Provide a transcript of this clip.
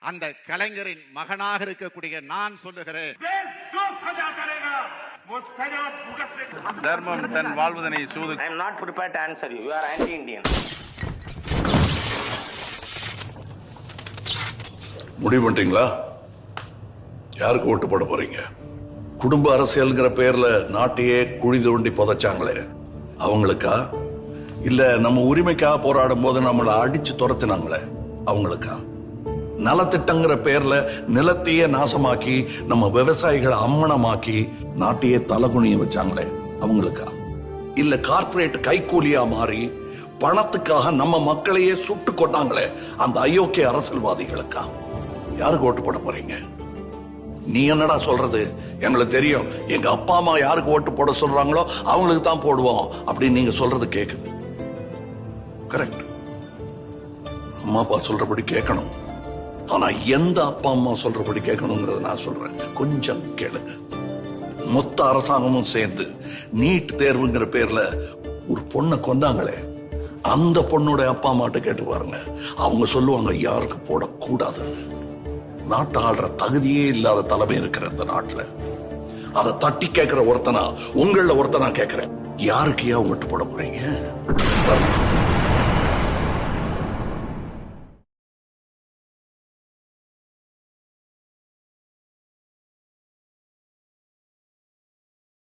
அந்த கலைஞரின் மகனாக இருக்கக்கூடிய நான் சொல்லுகிறேன், தர்மம் தன் வாழ்வதனை சூது. I am not prepared to answer you. You are anti-Indian. முடிவு பண்ணிட்டீங்களா? யாருக்கு ஓட்டு போட போறீங்க? குடும்ப அரசியல்ங்கிற பேர்ல நாட்டையே குழி தோண்டி புதைச்சாங்களே அவங்களுக்கா? இல்ல நம்ம உரிமைக்காக போராடும் போது நம்மளை அடிச்சு துரத்தினாங்களே அவங்களுக்கா? நலத்திட்டங்கிற பேர்ல நிலத்தையே நாசமாக்கி நம்ம விவசாயிகளை அம்மனமாக்கி நாட்டையே தலகுனிய வச்சாங்களே அவங்களுக்கா? இல்ல கார்ப்பரேட் கைக்கூலியா மாறி பணத்துக்காக நம்ம மக்களையே சுட்டு கொண்டாங்களே அந்த அயோக்கிய அரசியல்வாதிகளுக்கா? யாருக்கு ஓட்டு போட போறீங்க? நீ என்னடா சொல்றது? எங்களுக்கு தெரியும், எங்க அப்பா அம்மா யாருக்கு ஓட்டு போட சொல்றாங்களோ அவங்களுக்கு தான் போடுவோம் அப்படின்னு நீங்க சொல்றது கேக்குது. கரெக்ட், அம்மா அப்பா சொல்றபடி கேட்கணும். ஆனா எந்த அப்பா அம்மா சொல்றபடி கேட்கணுங்கிறத நான் சொல்றேன், கொஞ்சம் கேளுங்க. மொத்த அரசாங்கமும் சேர்ந்து நீட் தேர்வுங்கிற பேர்ல ஒரு பொண்ணை கொண்டாங்களே, அந்த பொண்ணோட அப்பா அம்மாட்ட கேட்டு பாருங்க, அவங்க சொல்லுவாங்க யாருக்கு போடக்கூடாதுன்னு. நாட்டை ஆள்ற தகுதியே இல்லாத தலைமை இருக்கிற இந்த நாட்டுல அதை தட்டி கேட்கிற ஒருத்தனா, உங்கள ஒருத்தனா கேட்கிறேன், யாருக்கு ஏன் ஓட்டு போட போறீங்க?